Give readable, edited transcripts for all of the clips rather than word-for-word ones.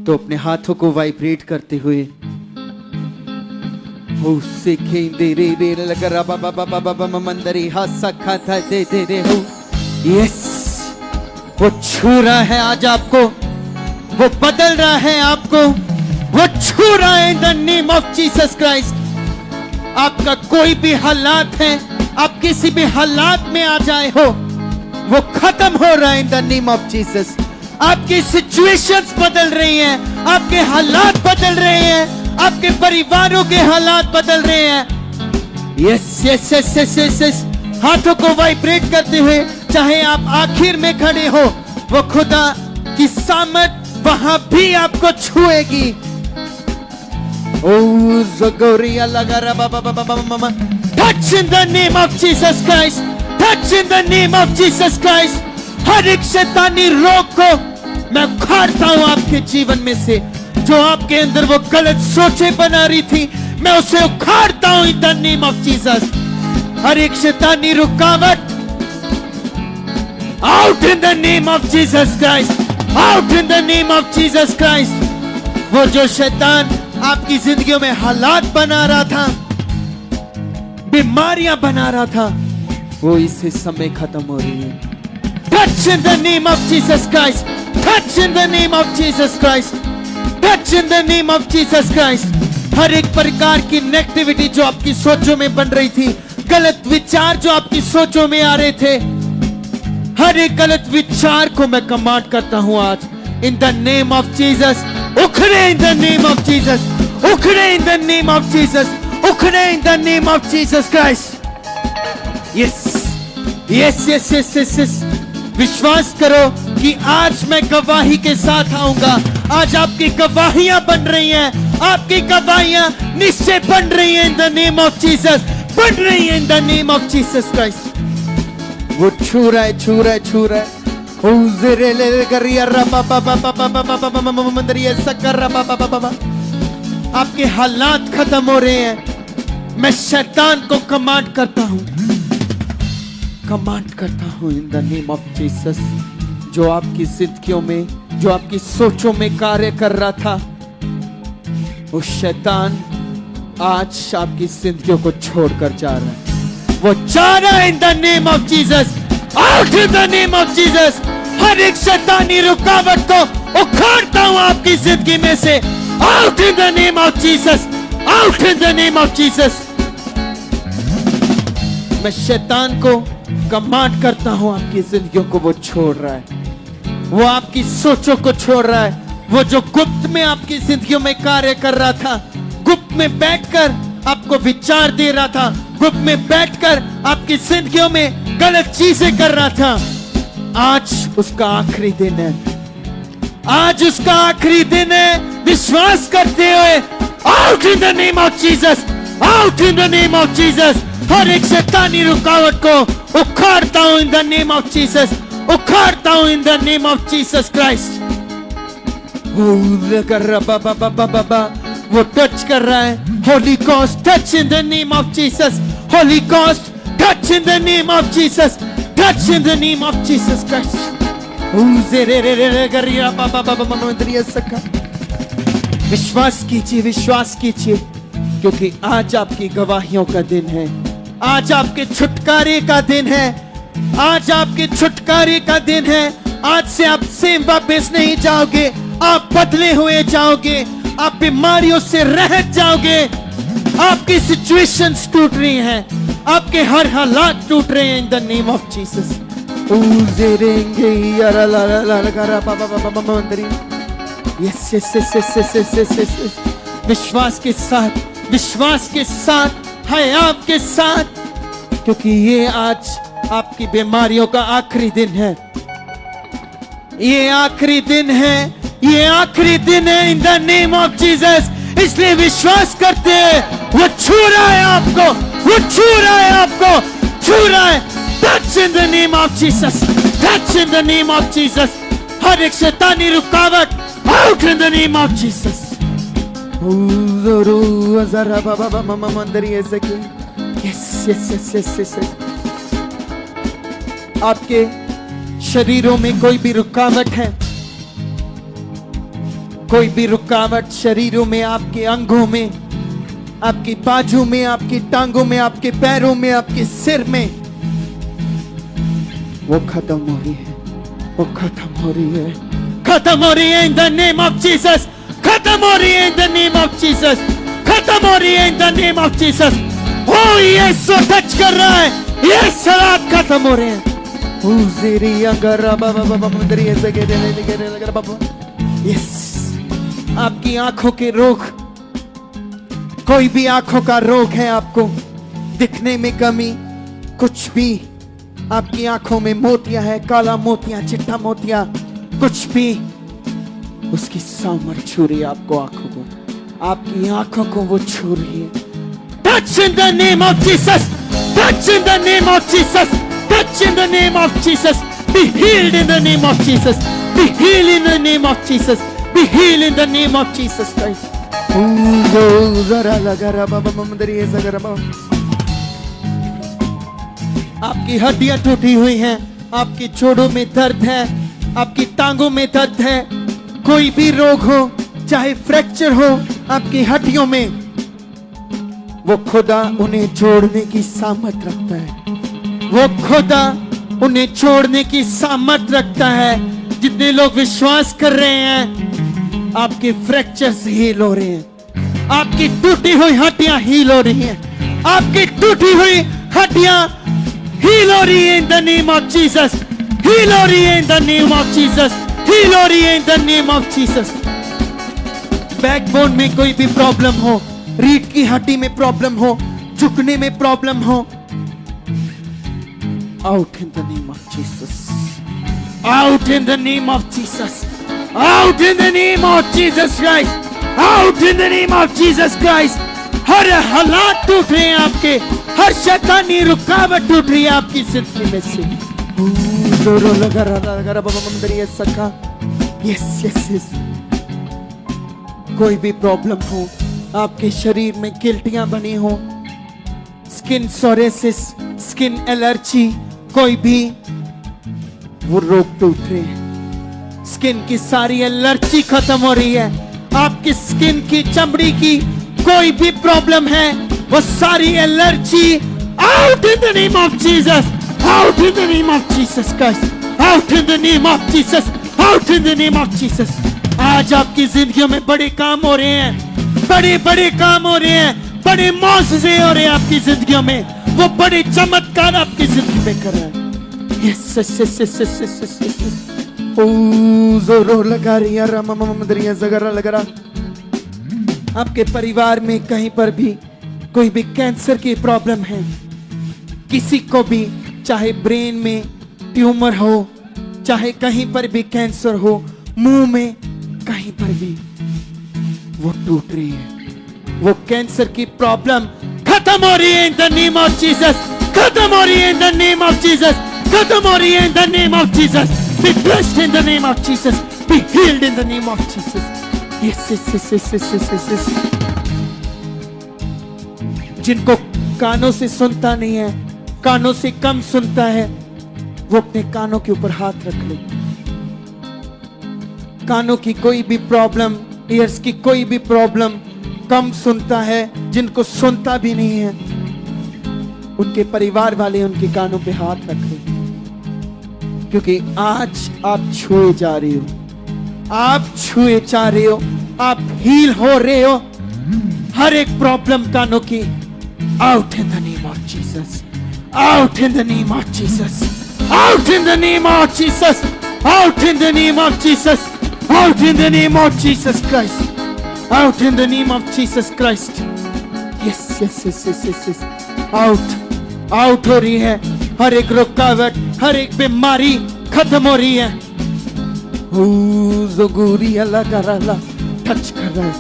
तो अपने हाथों को वाइब्रेट करते हुए हो सीखे दे रे रे लगा बाबा मंदरी हासा खाता दे दे रे हो। यस, वो छू रहा है आज आपको, वो बदल रहा है आपको, वो छू रहा है in the name of Jesus Christ. आपका कोई भी हालात है, आप किसी भी हालात में आ जाए हो, वो खत्म हो रहा है in the name of Jesus. आपकी सिचुएशंस बदल रही हैं, आपके हालात बदल रहे हैं, आपके परिवारों के हालात बदल रहे हैं। Yes yes yes yes yes yes, हाथों को वाइब्रेट करते हुए, चाहे आप आखिर में खड़े हो, वो खुदा की सामर्थ वहां भी आपको छुएगी। Oh, Zagoria Lagara Baba Baba Mama. Touch in the name of Jesus Christ. Touch in the name of Jesus Christ. हर एक शैतानी रोग को मैं उखाड़ता हूँ आपके जीवन में से। जो आपके अंदर वो गलत सोचें बना रही थी, मैं उसे उखाड़ता हूँ in the name of Jesus. हर एक शैतानी रुकावट out in the name of Jesus Christ. Out in the name of Jesus Christ. वो जो शैतान आपकी जिंदगियों में हालात बना रहा था, बीमारियां बना रहा था, वो इस समय खत्म हो रही है। Touch in the name of Jesus Christ. Touch in the name of Jesus Christ. Touch in the name of Jesus Christ. हर एक प्रकार की नेगेटिविटी जो आपकी सोचों में बन रही थी, गलत विचार जो आपकी सोचों में आ रहे थे, हर एक गलत विचार को मैं कमांड करता हूं आज in the name of Jesus. उखड़े in the name of Jesus. उखड़े in the name of Jesus. उखड़े in the name of Jesus Christ. Yes, yes, yes, yes, yes, yes. विश्वास करो कि आज मैं गवाही के साथ आऊंगा। आज आपकी गवाहियां बन रही हैं, आपकी गवाहियां निश्चय बन रही हैं in the name of Jesus. बन रही हैं in the name of Jesus Christ. वो छू रहा है, छू रहा है, छू रहा है। आपके हालात खत्म हो रहे हैं। मैं शैतान को कमांड करता हूं, कमांड करता हूं in the name of Jesus. जो आपकी जिंदगियों में, जो आपकी सोचों में कार्य कर रहा था, वो शैतान आज आपकी जिंदगियों को छोड़कर जा रहा है। वो जा रहा है in the name of Jesus. Out in the name of Jesus. हर एक शैतानी रुकावट को उखाड़ता हूं आपकी जिंदगी में से। Out in the name of Jesus. Out in the name of Jesus. मैं शैतान को कमांड करता हूं, आपकी जिंदगियों को वो छोड़ रहा है, वो आपकी सोचों को छोड़ रहा है। वो जो गुप्त में आपकी जिंदगियों में कार्य कर रहा था, गुप्त में बैठकर आपको विचार दे रहा था, गुप्त में बैठकर आपकी जिंदगियों में गलत चीजें कर रहा था, आज उसका आखिरी दिन है। आज उसका आखिरी दिन है। विश्वास करते हुए out in the name of Jesus. Out in the name of Jesus. हर एक शैतानी रुकावट को उखाड़ता हूं in the name of Jesus. उखाड़ता हूं in the name of Jesus Christ. वो टच कर रहा है। Holy Ghost touch in the name of Jesus. Holy Ghost touch in the name of Jesus. Touch in the name of Jesus Christ. विश्वास कीजिए, विश्वास कीजिए, क्योंकि आज आपकी गवाहियों का दिन है। आज आपके छुटकारे का दिन है। आज आपके छुटकारे का दिन है। आज से आप सेम वापस नहीं जाओगे, आप बदले हुए जाओगे, आप बीमारियों से रहित जाओगे। आपकी सिचुएशंस टूट रही हैं, आपके हर हालात टूट रहे हैं इन the name of Jesus. Yes yes yes yes yes yes yes yes. विश्वास के साथ, विश्वास के साथ है आपके साथ, क्योंकि ये आज आपकी बीमारियों का आखिरी दिन है। ये आखिरी दिन है, ये आखिरी दिन है in the name of Jesus. इसलिए विश्वास करते हैं, वो छू रहा है आपको, वो छू रहा है आपको, छू रहा है। Touch in the name of Jesus. Touch in the name of Jesus. हर एक शैतानी रुकावट out in the name of Jesus. आपके शरीरों में कोई भी रुकावट है, कोई भी रुकावट शरीरों में, आपके अंगों में, आपकी बाजू में, आपकी टांगों में, आपके पैरों में, आपके सिर में, वो खत्म हो रही है, वो खत्म हो रही है, खत्म हो रही है in the name of Jesus, खत्म हो रही है in the name of Jesus, खत्म हो रही है in the name of Jesus. Oh Yeshu touch कर रहा है, ये सलाद खत्म हो रहे हैं। यस, आपकी आंखों के रोग, कोई भी आंखों का रोग है, आपको दिखने में कमी, कुछ भी, आपकी आंखों में मोतिया है, काला मोतिया, चिट्टा मोतिया, कुछ भी, उसकी सामर्थ छू रही है आपको, आंखों को, आपकी आंखों को वो छू रही है। Touch in the name of Jesus, touch in the name of Jesus, touch in the name of Jesus, be healed in the name of Jesus, be healed in the name of Jesus, be healed in the name of Jesus Christ. आपकी हड्डियां टूटी हुई हैं, आपकी जोड़ों में दर्द है, आपकी टांगों में दर्द है, कोई भी रोग हो, चाहे फ्रैक्चर हो आपकी हड्डियों में, वो खुदा उन्हें जोड़ने की सामर्थ रखता है, वो खुदा उन्हें जोड़ने की सामर्थ रखता है। जितने लोग विश्वास कर रहे हैं, आपके फ्रैक्चर्स हील हो रहे हैं, आपकी टूटी हुई हड्डियां हील हो रही हैं, आपकी टूटी हुई हड्डियां हील हो रही है in the name of Jesus, heal हो रही है in the name of Jesus, heal हो रही है in the name of Jesus. Backbone में कोई भी प्रॉब्लम हो, रीढ़ की हड्डी में प्रॉब्लम हो, झुकने में प्रॉब्लम हो, out in the name of Jesus, out in the name of Jesus, out in the name of Jesus Christ, out in the name of Jesus Christ. हर हालात टूट रहे हैं आपके, हर शैतानी रुकावट टूट रही है आपकी जिंदगी में से। जोरों लगा रहा बाबा मंदिर ये सका। यस यस यस, कोई भी प्रॉब्लम हो, आपके शरीर में गिल्टियां बनी हो, स्किन सोरेसिस, स्किन एलर्जी, कोई भी वो रोग टूट रहे हैं, स्किन की सारी एलर्जी खत्म हो रही है, आपकी स्किन की चमड़ी की कोई भी प्रॉब्लम है, वो सारी allergy out in the name of Jesus, out in the name of Jesus Christ, out in the name of Jesus, out in the name of Jesus. आज आपकी जिंदगियों में बड़े काम हो रहे हैं, बड़े बड़े काम हो रहे हैं, बड़े मौजज़े हो रहे हैं आपकी जिंदगियों में, वो बड़े चमत्कार आपकी जिंदगी में कर रहा है। Yes yes yes yes yes yes yes, ओ जोरों लगा रही है रामममदरिया जगरा लगा रहा। आपके परिवार में कहीं पर भी कोई भी कैंसर की प्रॉब्लम है, किसी को भी, चाहे ब्रेन में ट्यूमर हो, चाहे कहीं पर भी कैंसर हो, मुंह में कहीं पर भी, वो टूट रही है, वो कैंसर की प्रॉब्लम खत्म हो रही है in the name of Jesus, खत्म हो रही है in the name of Jesus, खत्म हो रही है in the name of Jesus. Be blessed in the name of Jesus, be healed in the name of Jesus. Yes yes yes yes yes yes yes. जिनको कानों से सुनता नहीं है, कानों से कम सुनता है, वो अपने कानों के ऊपर हाथ रख ले। कानों की कोई भी प्रॉब्लम, ईयर्स की कोई भी प्रॉब्लम, कम सुनता है, जिनको सुनता भी नहीं है, उनके परिवार वाले उनके कानों पे हाथ रख ले, क्योंकि आज आप छुए जा रहे हो, आप छुए जा रहे हो, आप हील हो रहे हो। हर एक प्रॉब्लम कानों की out in the name of Jesus, out in the name of Jesus, out in the name of Jesus, out in the name of Jesus, out in the name of Jesus Christ, out in the name of Jesus Christ. Yes yes yes yes yes, out out हो रही है, हर एक रुकावट, हर एक बीमारी खत्म हो रही है। जोगुरी अल्लाह का रला टच कर रहा है,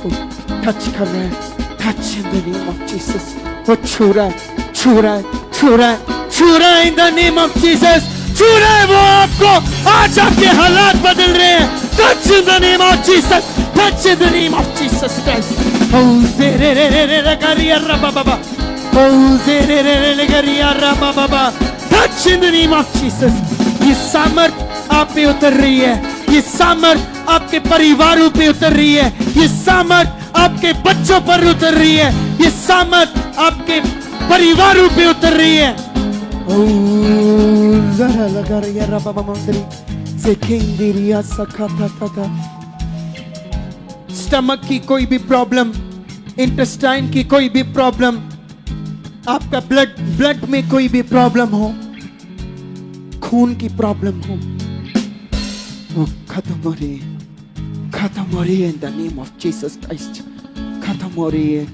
टच कर रहा है, touch in the name of Jesus. वो छू रहा है, छू रहा है, छू रहा है, छू रहा है in the name of Jesus, छू रहा है वो आपको। आज आपके हालात बदल रहे हैं। Touch in the name of Jesus, touch in the name of Jesus Christ. ओ जे रे रे रे रे गरिया रबा बाबा, ओ जे रे रे रे गरिया रबा बाबा, touch in the name of Jesus. ये सामर्थ आप पे उतर रही है, ये सामर्थ आपके परिवारों पे उतर रही है, ये सामर्थ आपके बच्चों पर उतर रही है, ये सामर्थ आपके परिवारों पे उतर रही है। ओ जरा लगा रही है रबा मंदरी से किंदिरिया सखा था। स्टमक की कोई भी प्रॉब्लम, इंटेस्टाइन की कोई भी प्रॉब्लम, आपका ब्लड में कोई भी प्रॉब्लम हो, खून की प्रॉब्लम हो, वो खत्म हो रही है, खत्म हो रही है in the name of Jesus Christ, खत्म हो रही है।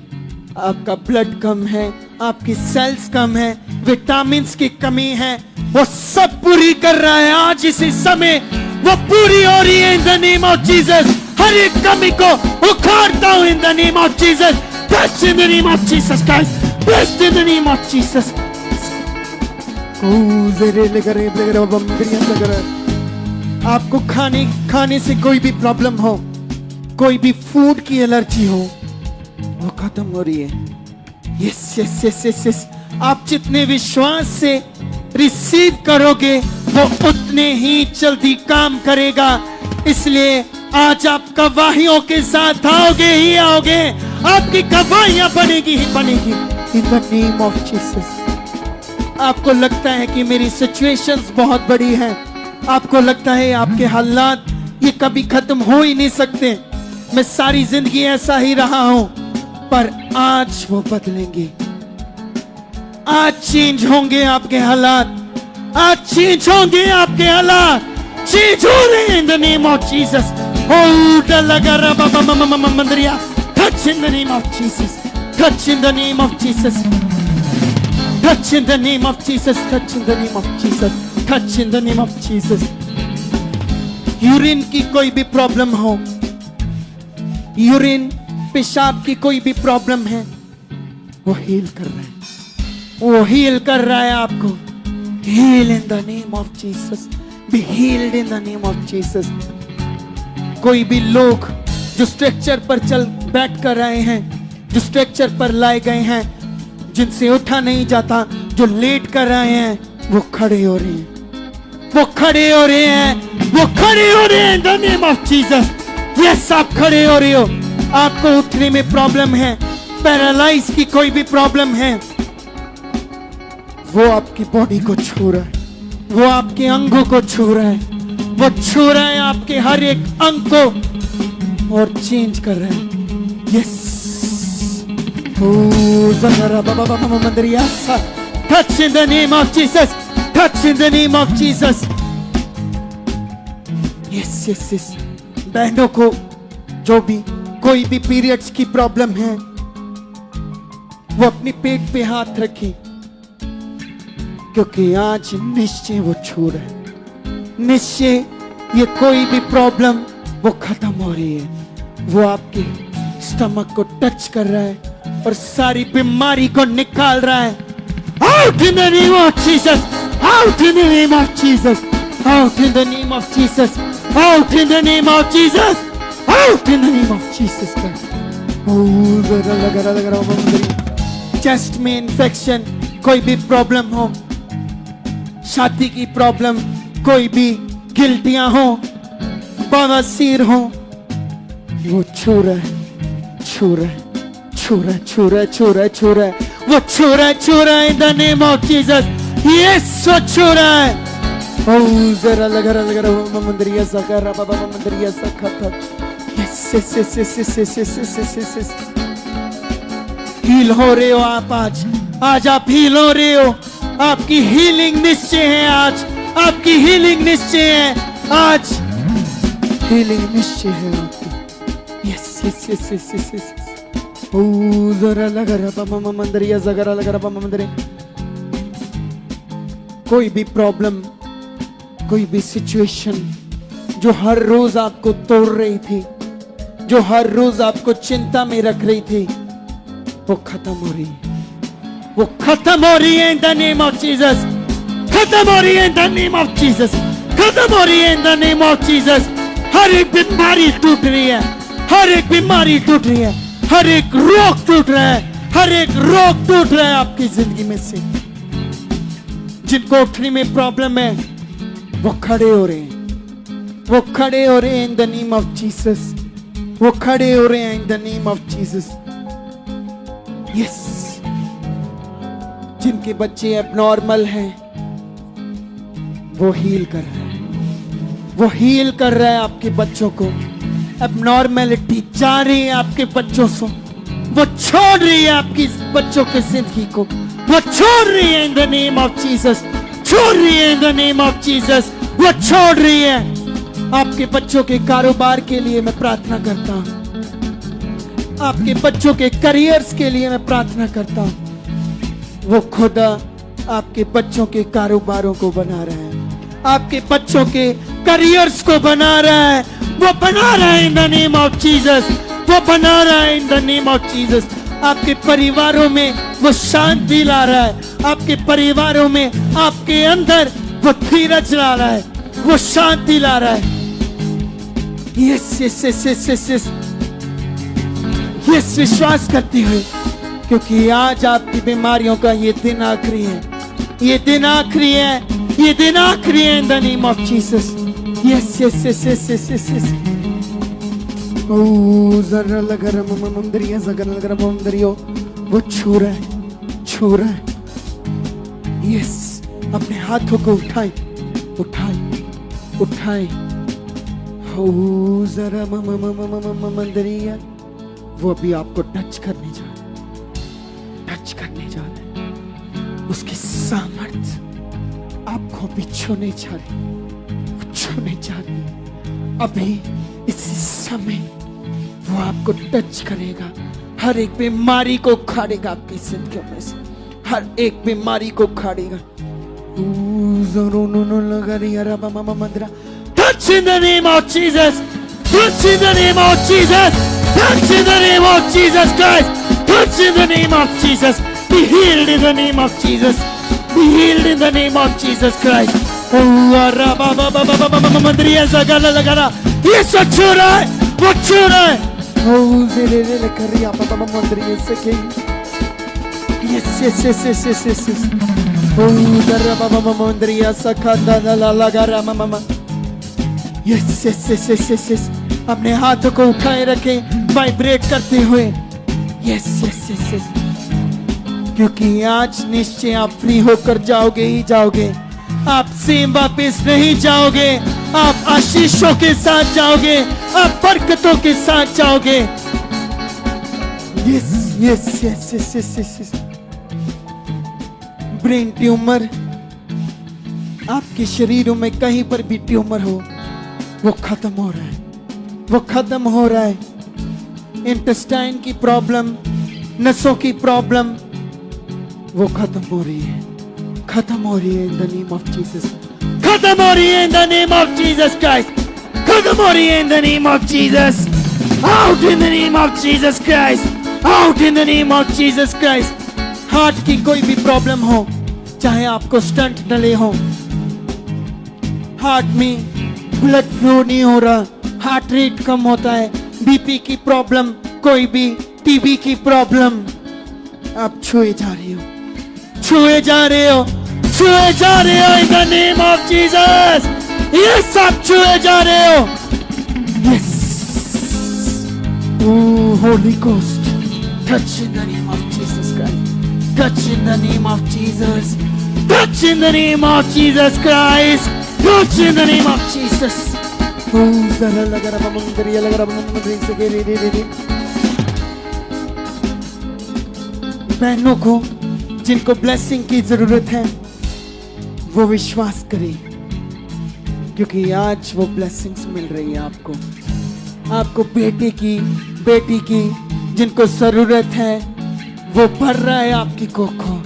आपका ब्लड कम है, आपकी सेल्स कम है, विटामिन्स की कमी है, वो सब पूरी कर रहा है आज इसी समय, वो पूरी हो रही है in the name of Jesus. हर एक कमी को उखाड़ता हूं in the name of Jesus. Touch in the name of Jesus Christ, blessed in the name of Jesus. आपको खाने से कोई भी प्रॉब्लम हो, कोई भी फूड की एलर्जी हो, वो खत्म हो रही है। Yes yes yes yes yes. आप जितने विश्वास से रिसीव करोगे वो उतने ही जल्दी काम करेगा। इसलिए आज आप गवाहियों के साथ आओगे ही आओगे, आपकी गवाहियां बनेगी ही बनेगी in the name of Jesus. आपको लगता है कि मेरी सिचुएशंस बहुत बड़ी हैं, आपको लगता है आपके हालात ये कभी खत्म हो ही नहीं सकते, मैं सारी जिंदगी ऐसा ही रहा हूं, पर आज वो बदलेंगे, आज चेंज होंगे आपके हालात, आज चेंज होंगे आपके हालात, चेंज हो रहे हैं इन the name of Jesus. Oh, Mandriya, touch in the name of Jesus. Touch in the name of Jesus. Touch in the name of Jesus. Touch in the name of Jesus. Touch in the name of Jesus. Urine की कोई भी problem हो, urine पेशाब की कोई भी problem है, वो हील कर रहा है, वो हील कर रहा है आपको। Heal in the name of Jesus. Be healed in the name of Jesus. कोई भी लोग जो स्ट्रेचर पर बैठ कर रहे हैं, जो स्ट्रेचर पर लाए गए हैं, जिनसे उठा नहीं जाता, जो लेट कर रहे हैं, वो खड़े हो रहे हैं, वो खड़े हो रहे हैं, वो खड़े हो रहे हैं इन the name of Jesus. Yes, आप खड़े हो रहे हो। आपको उठने में प्रॉब्लम है, पैरालाइज की कोई भी प्रॉब्लम है, वो आपकी बॉडी को छू रहा है, वो आपके अंगों को छू रहा है, वो छू रहा है आपके हर एक अंग को और चेंज कर रहा है। Yes, touch in the name of Jesus, touch in the name of Jesus. Yes yes yes. बहनों को जो भी कोई भी पीरियड्स की प्रॉब्लम है, वो अपनी पेट पे हाथ रखें, क्योंकि आज निश्चय वो छू रहा है, निश्चय ये कोई भी प्रॉब्लम वो खत्म हो रही है, वो आपके स्टमक को टच कर रहा है और सारी बीमारी को निकाल रहा है। Out in the name of Jesus, out in the name of Jesus, out in the name of Jesus, out in the name of Jesus, out in the name of Jesus. Chest में infection, कोई भी problem हो, शादी की problem, कोई भी गिल्टियां हो, बवासीर हो, वो छू रहा है, छू रहा है, छू रहा है, छू रहा है, छू रहा है, छू रहा है, वो छू रहा है, छू रहा है in the name of Jesus. Yes, वो छू रहा है। ओ जरा लगा मंदरिया सकर बाबा मंदरिया सखत। Yes yes yes yes yes yes yes yes yes. Heal हो रहे हो आप आज, आज आप हील हो रहे हो, आपकी हीलिंग निश्चय है, आज आपकी हीलिंग निश्चय है, आज हीलिंग निश्चय है आपकी। Yes yes yes yes yes yes. ओ जरा लगा बाबा मंदरिया जगरा लगा बाबा मंदरे। कोई भी प्रॉब्लम, कोई भी सिचुएशन जो हर रोज आपको तोड़ रही थी, जो हर रोज आपको चिंता में रख रही थी, वो खत्म हो रही है, वो खत्म हो रही है in the name of Jesus, खत्म हो रही है in the name of Jesus, खत्म हो रही है in the name of Jesus. हर एक बीमारी टूट रही है, हर एक बीमारी टूट रही है, हर एक रोग टूट रहा है, हर एक रोग टूट रहा है आपकी जिंदगी में से। जिनको उठने में प्रॉब्लम है वो खड़े हो रहे हैं, वो खड़े हो रहे हैं इन द नेम ऑफ जीसस, वो खड़े हो रहे हैं इन the name of Jesus. Yes, जिनके बच्चे एबनॉर्मल हैं वो हील कर रहा है, वो हील कर रहा है आपके बच्चों को। एबनॉर्मेलिटी जा रही है आपके बच्चों से, वो छोड़ रही है आपकी बच्चों की जिंदगी को, वो छोड़ रही है in the name of Jesus, छोड़ रही है in the name of Jesus, वो छोड़ रही है। आपके बच्चों के कारोबार के लिए मैं प्रार्थना करता हूं, आपके बच्चों के करियर्स के लिए मैं प्रार्थना करता हूं। वो खुदा आपके बच्चों के कारोबारों को बना रहा है, आपके बच्चों के करियर्स को बना रहा है, वो बना रहा है in the name of Jesus, वो बना रहा है in the name of Jesus. आपके परिवारों में वो शांति ला रहा है, आपके परिवारों में आपके अंदर वो धीरज ला रहा है, वो शांति ला रहा है। Yes yes yes yes yes yes yes, विश्वास करते हुए, क्योंकि आज आपकी बीमारियों का ये दिन आखिरी है, ये दिन आखिरी है, ये दिन आखिरी है in the name of Jesus. Yes yes yes yes yes yes yes. ओ जरा लगा रहा मंदरिया जगह लगा रहा मंदरियो, वो छू रहा है, छू रहा है। यस, अपने हाथों को उठाए उठाए उठाए। ओ जरा मंदरिया, वो अभी आपको टच करने जा रहा है, टच करने जा रहा है। उसकी सामर्थ आपको भी छूने जा रही, छूने जा रही। अभी इसी समय वो आपको टच करेगा, हर एक बीमारी को उखाड़ेगा आपकी जिंदगी में से, हर एक बीमारी को उखाड़ेगा। Touch in the name of Jesus, touch in the name of Jesus, touch in the name of Jesus Christ, touch in the name of Jesus. Be healed in the name of Jesus, be healed in the name of Jesus Christ. Mandariya जगह लगा रहा, ये सब छू रहा है, वो छू रहा है। मंदरिया से yes yes yes yes yes yes yes. मंदरिया सखा लगा रहा मामा। Yes yes yes yes yes yes, अपने हाथों को उठाए रखें वाइब्रेट करते हुए। यस यस यस यस, क्योंकि आज निश्चय आप फ्री होकर जाओगे ही जाओगे, आप सेम वापिस नहीं जाओगे, आप आशीषों के साथ जाओगे, आप बरकतों के साथ जाओगे। Yes yes yes yes yes yes. Brain tumour, आपके शरीरों में कहीं पर भी ट्यूमर हो, वो खत्म हो रहा है, वो खत्म हो रहा है। इंटेस्टाइन की प्रॉब्लम, नसों की प्रॉब्लम, वो खत्म हो रही है, खत्म हो रही है in the name of Jesus, खत्म हो रही है in the name of Jesus Christ, खत्म हो रही है in the name of Jesus. Out in the name of Jesus Christ, out in the name of Jesus Christ. Heart की कोई भी प्रॉब्लम हो, चाहे आपको स्टंट डले हो, हार्ट में ब्लड फ्लो नहीं हो रहा, हार्ट रेट कम होता है, बीपी की प्रॉब्लम, कोई भी टीबी की प्रॉब्लम, आप छुए जा रहे हो, छुए जा रहे हो, छुए जा रहे हो इन the name of Jesus. Yes, आप छुए जा रहे हो। Yes, oh Holi ghost, touch in the name of Jesus Christ, touch in the name of Jesus, touch in the name of Jesus Christ, touch in the name of Jesus. Oh zara laga raba Mandariya लगा रहा मंदरिया से रे रे रे रे। बहनों को जिनको ब्लेसिंग की जरूरत है वो विश्वास करें, क्योंकि आज वो ब्लेसिंग्स मिल रही है आपको, आपको बेटी की जिनको जरूरत है, वो भर रहा है आपकी कोख को।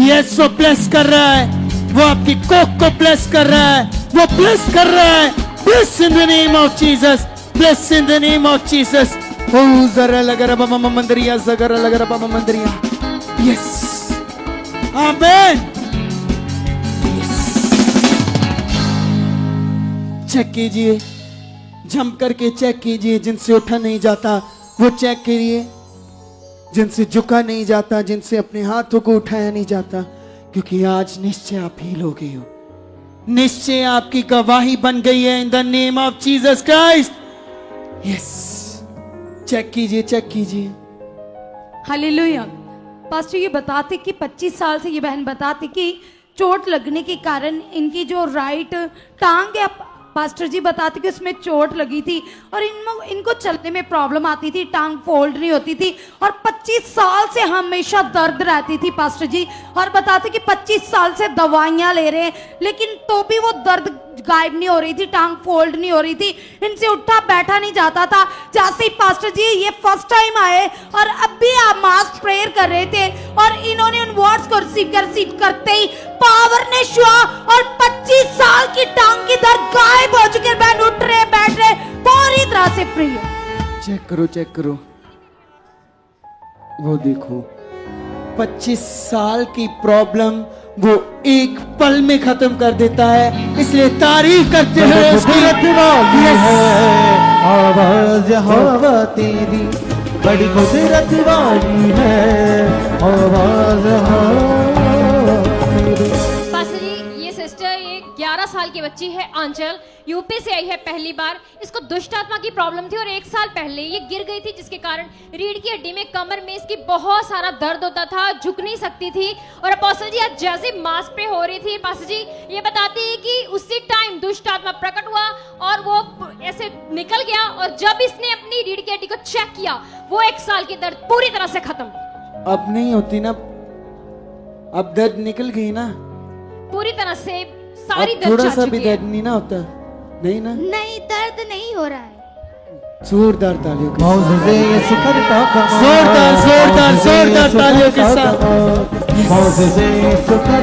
यस, वो ब्लेस कर रहा है, वो आपकी कोख को ब्लेस कर रहा है, वो ब्लेस कर रहा है। Bless in the name of Jesus, bless in the name of Jesus. ओ जरा लगा रहा मामा मंदरिया, जरा लगा रहा मामा मंदरिया। Yes, amen. चेक कीजिए, जंप करके चेक कीजिए, जिनसे उठा नहीं जाता वो चेक करिए, जिनसे झुका नहीं जाता, जिनसे अपने हाथों को उठाया नहीं जाता, क्योंकि आज निश्चय आप हील हो गए हो, निश्चय आपकी गवाही बन गई है in the name of Jesus Christ. Yes, check कीजिए, चेक कीजिए। हालेलुया। पास्टर ये बताते कि 25 साल से ये बहन बताती कि चोट लगने के कारण इनकी जो राइट टांग है, पास्टर जी बताते कि उसमें चोट लगी थी और इनको चलने में प्रॉब्लम आती थी, टांग फोल्ड नहीं होती थी और 25 साल से हमेशा दर्द रहती थी पास्टर जी। और बताते कि 25 साल से दवाइयां ले रहे हैं लेकिन तो भी वो दर्द गायब नहीं हो रही थी, टांग फोल्ड नहीं हो रही थी, इनसे उठा बैठा नहीं जाता था। जैसे ही पास्टर जी ये फर्स्ट टाइम आए और अब भी आप मास प्रेयर कर रहे थे और इन्होंने उन वर्ड्स को रिसीव करते ही पावर ने छुआ और 25 साल की टांग की दर्द गायब हो चुके, बहन उठ रहे बैठ रहे पूरी तरह से फ्री है। चेक करो, चेक करो, वो देखो 25 साल की प्रॉब्लम वो एक पल में खत्म कर देता है, इसलिए तारीफ करते हैं उसकी। आवाज हवा तेरी बड़ी कुदरत वाली है, आवाज हवा तेरी। पास्टर जी, ये सिस्टर ये 11 साल की बच्ची है आंचल, यूपी से आई है पहली बार। इसको दुष्ट आत्मा की प्रॉब्लम थी और 1 साल पहले ये गिर गई थी जिसके कारण रीढ़ की हड्डी में, कमर में इसकी बहुत सारा दर्द होता था, झुक नहीं सकती थी। और पास्टर जी आज जैसे मास पे हो रही थी, पास्टर जी ये बताती है कि उसी टाइम दुष्ट आत्मा प्रकट हुआ और वो ऐसे निकल गया और जब इसने अपनी रीढ़ की हड्डी को चेक किया वो 1 साल की दर्द पूरी तरह से खत्म। अब नहीं होती ना, अब दर्द निकल गई ना, पूरी तरह से सारी अब दर्द थोड़ा जा सा चुकी भी है। दर्द नहीं ना होता, नहीं ना? नहीं, दर्द नहीं हो रहा है। जोरदार तालियों के मौज़े यीशु करता कमाल, जोरदार जोरदार जोरदार तालियों के साथ मौज़े यीशु करता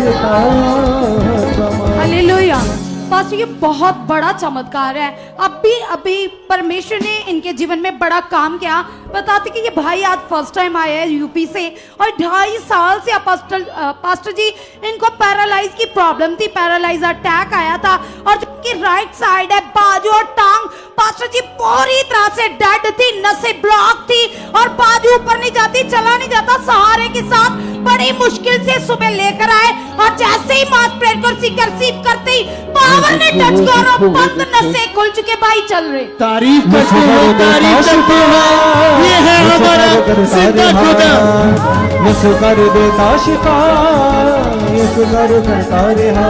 कमाल। हालेलुया। पास्टर ये बहुत बड़ा चमत्कार है। अभी परमेश्वर ने इनके जीवन में बड़ा काम किया। बताते कि ये भाई आज फर्स्ट टाइम आए हैं यूपी से और 2.5 साल से पास्टर जी इनको पैरालाइज की प्रॉब्लम थी, पैरालाइज अटैक आया था और जो इनकी राइट साइड है, बाजू और टांग पास्टर जी पूरी तरह से डेड थी, नसें ब्लॉक थी और बाजू ऊपर नहीं जाती, चला नहीं जाता। सहारे के साथ बड़ी मुश्किल से सुबह लेकर आए और जैसे ही मास प्रेयर को रिसीव करते ही पावर ने टच किया और बंद नसें खुल चुके, भाई चल रहे। तारीफ करते हो, तारीफ करते हो। ये है हमारा जिंदा खुदा। यीशु कर देता शिफा, यीशु करता रिहा।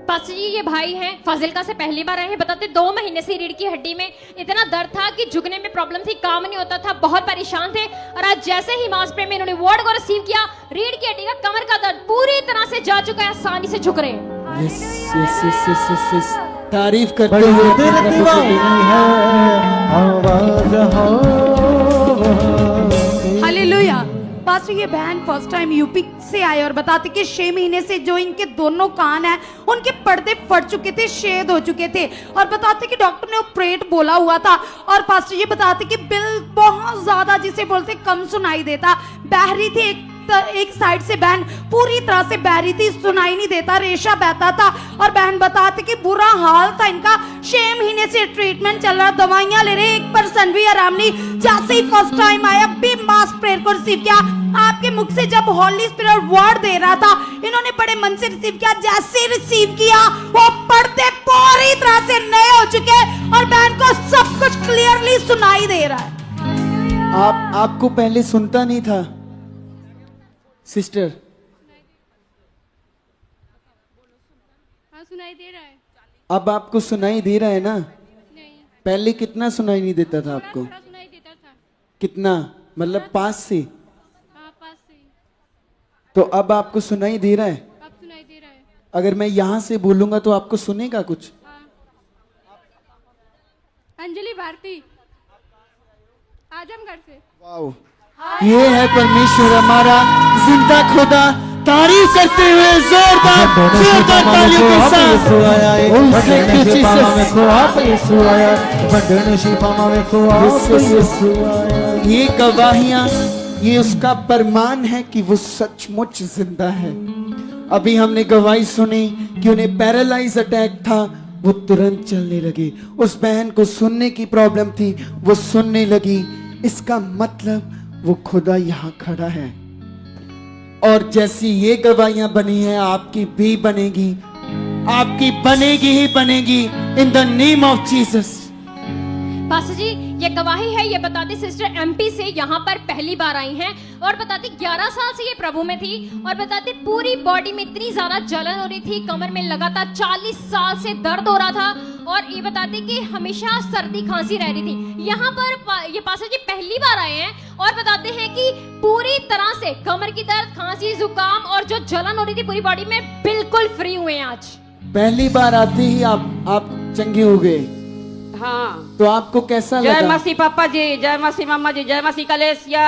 पास्टर जी ये भाई हैं, फाजिलका से पहली बार आए हैं। बताते 2 महीने से रीढ़ की हड्डी में इतना दर्द था कि झुकने में प्रॉब्लम थी, काम नहीं होता था, बहुत परेशान थे। और आज जैसे ही मास प्रेयर में इन्होंने वर्ड को रिसीव किया, रीढ़ की हड्डी का, कमर का दर्द पूरी तरह से जा चुका है, आसानी से झुक रहे हैं। Yes yes yes yes yes yes, तारीफ करते बड़ी हो। कुदरत वाली है, आवाज हवा। हालेलुया। पास्टर ये बहन फर्स्ट टाइम यूपी से आए और बताते कि 6 महीने से जो इनके दोनों कान हैं उनके पर्दे फट चुके थे, छेद हो चुके थे और बताते कि डॉक्टर ने ऑपरेट बोला हुआ था। और पास्टर ये बताते कि बिल बहुत ज्यादा, जिसे बोलते कम सुनाई देता, बहरी थी, एक साइड से बहन पूरी तरह से बहरी थी, सुनाई नहीं देता, रेशा बहता था। और बहन बताते कि बुरा हाल था इनका। 6 महीने से ट्रीटमेंट चल रहा, दवाइयां ले रहे, 1% भी आराम नहीं। जैसे ही फर्स्ट टाइम आया, भी मास प्रेयर को रिसीव किया, आपके मुख से जब हॉली स्पिरिट वर्ड दे रहा था, इन्होंने बड़े मन से रिसीव किया। जैसे रिसीव किया वो पढ़ते पूरी तरह से नए हो चुके और बहन को सब कुछ क्लियरली सुनाई दे रहा है। आपको पहले सुनता नहीं था सिस्टर? हाँ, सुनाई दे रहा है। अब आपको सुनाई दे रहा है ना? नहीं, पहले कितना सुनाई नहीं देता था आपको? थोड़ा सुनाई देता था। कितना, मतलब 5 से? हाँ, पास से। तो अब आपको सुनाई दे रहा है? अब सुनाई दे रहा है। अगर मैं यहाँ से बोलूंगा तो आपको सुनेगा कुछ? हाँ। अंजलि भारती, आजमगढ़ से। वाओ, ये है परमेश्वर हमारा जिंदा खुदा। तारीफ करते हुए जोरदार जोरदार तालियों के साथ। Oh, thank you, Jesus. ये गवाहियां, ये उसका प्रमाण है कि वो सचमुच जिंदा है। अभी हमने गवाही सुनी कि उन्हें पैरालाइज अटैक था, वो तुरंत चलने लगे। उस बहन को सुनने की प्रॉब्लम थी, वो सुनने लगी। इसका मतलब वो खुदा यहाँ खड़ा है और जैसी ये गवाहियां बनी हैं आपकी भी बनेगी, आपकी बनेगी ही बनेगी in the name of Jesus. Pastor ji ये गवाही है, ये बताती सिस्टर एमपी से यहाँ पर पहली बार आई हैं और बताती 11 साल से ये प्रभु में थी और बताती पूरी बॉडी में इतनी ज्यादा जलन हो रही थी, कमर में लगातार 40 साल से दर्द हो रहा था और ये बताती कि हमेशा सर्दी खांसी रह रही थी। यहाँ पर ये पास्टर जी पहली बार आए हैं और बताते हैं कि पूरी तरह से कमर की दर्द, खांसी, जुकाम और जो जलन हो रही थी पूरी बॉडी में बिल्कुल फ्री हुए हैं आज। पहली बार आते ही आप चंगे हो गए। हाँ, तो आपको कैसा जय लगा? मसीह पापा जी, जय मसीह मम्मा जी, जय मसीह कलेसिया।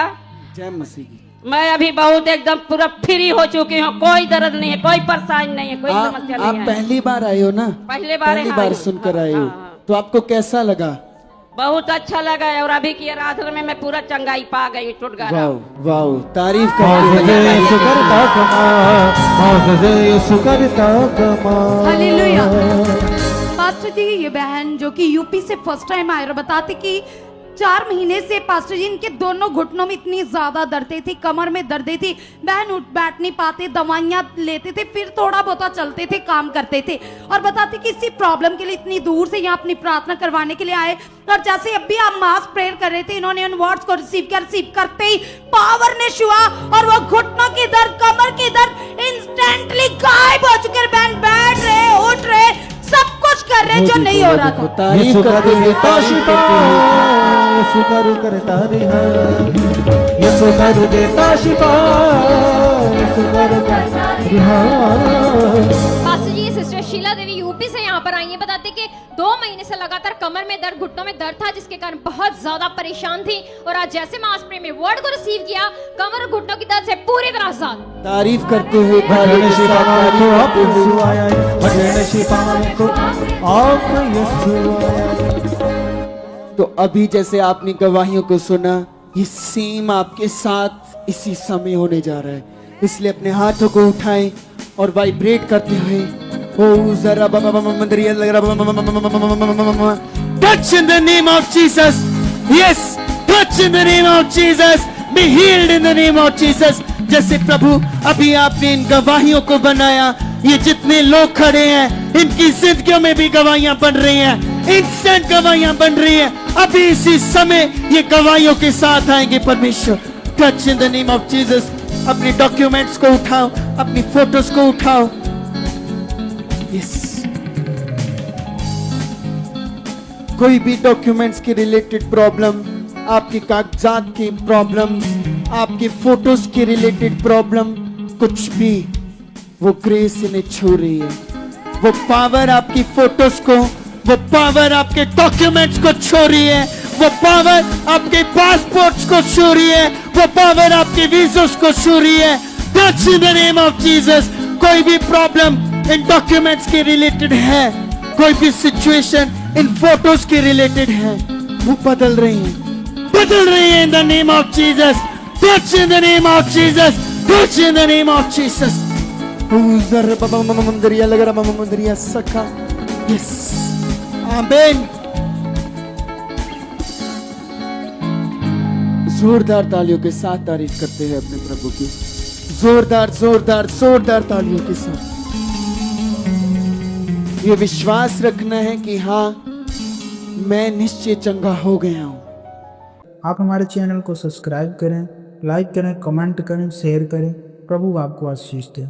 जय मसीह की। मैं अभी बहुत एकदम पूरा फ्री हो चुकी हूँ, कोई दर्द नहीं है, कोई परेशानी नहीं है, कोई समस्या आप नहीं है। पहली बार आए हो ना? पहली बार पहली हाँ, बार हाँ, सुनकर आए हो। हाँ। तो आपको कैसा लगा? बहुत अच्छा लगा है और अभी की आराधना में मैं पूरा चंगाई पा गई, छुटकारा। वाह वाह, तारीफ मौजूदे यीशु करता कमाल, मौजूदे यीशु करता हालेलुया। कमाल। पास्टर जी ये बहन जो कि यूपी से फर्स्ट टाइम आए और बताते कि 4 महीने से पास्टर जी इनके दोनों घुटनों में इतनी ज्यादा दर्दें थी, कमर में दर्दें थी, बहन उठ बैठ नहीं पाते, दवाइयां लेते थे, फिर थोड़ा बहुत चलते थे, काम करते थे और बताते कि इसी प्रॉब्लम के लिए इतनी दूर से यहाँ अपनी प्रार्थना करवाने के लिए आए और जैसे अभी आप मास प्रेयर कर रहे थे, इन्होंने उन वर्ड्स को रिसीव करते ही पावर ने छुआ और वो घुटनों की दर्द, कमर की दर्द इंस्टेंटली गायब हो चुके हैं। बहन बैठ रहे, उठ रहे, सब कुछ कर रहे जो नहीं हो रहा था। तारीफ यीशु करते करू हुए, देता शिफा, यीशु करू करता रिहाई, यीशु करू देता शिफा, यीशु करू करता रिहाई। पास्टर जी सिस्टर शीला देवी यूपी से यहाँ पर आई है, बताते कि 2 महीने से लगातार कमर में दर्द, घुटनों में दर्द था जिसके कारण बहुत ज्यादा परेशान थी और आज जैसे मास प्रे में वर्ड को रिसीव किया, कमर और घुटनों की दर्द से पूरी तरह आजाद। तारीफ करते हुए, भजन शिफा को आप यीशु आया, भजन शिफा को आप यीशु आया। तो अभी जैसे आपने गवाहियों को सुना, ये सेम आपके साथ इसी समय होने जा रहा है, इसलिए अपने हाथों को उठाएं और वाइब्रेट करते हुए ओ जरा मंदरिया लग रहा, touch in the name of Jesus, yes touch in the name of Jesus, be healed in the name of Jesus. जैसे प्रभु अभी आपने इन गवाहियों को बनाया, ये जितने लोग खड़े हैं इनकी जिंदगियों में भी गवाहियां बन रही हैं, इंस्टेंट गवाहियां बन रही हैं। अभी इसी समय ये गवाहियों के साथ आएंगे परमेश्वर। Touch in the name of Jesus. अपने डॉक्यूमेंट्स को उठाओ, अपनी फोटोज को उठाओ। यस, कोई भी डॉक्यूमेंट्स के रिलेटेड प्रॉब्लम, आपके कागजात की प्रॉब्लम, आपके फोटोज के रिलेटेड प्रॉब्लम, कुछ भी वो ग्रेस इन्हें छू रही है। वो पावर आपकी फोटोज को, वो पावर आपके डॉक्यूमेंट्स को छू रही है, वो पावर आपके पासपोर्ट्स को छू रही है, वो पावर आपके वीज़ोस को छू रही है। Touch in the name of Jesus. कोई भी प्रॉब्लम इन डॉक्यूमेंट्स के रिलेटेड है, कोई भी सिचुएशन इन फोटोज के रिलेटेड है, वो बदल रही है in the name of Jesus. Touch in the name of Jesus, touch in the name of Jesus. उजर बाबा मंदरिया लग रहा, मामा मंदरिया सखा। यस, आमीन। जोरदार तालियों के साथ तारीफ करते हैं अपने प्रभु की, जोरदार जोरदार जोरदार तालियों के साथ। ये विश्वास रखना है कि हाँ, मैं निश्चय चंगा हो गया हूं। आप हमारे चैनल को सब्सक्राइब करें, लाइक करें, कमेंट करें, शेयर करें। प्रभु आपको आशीष दे।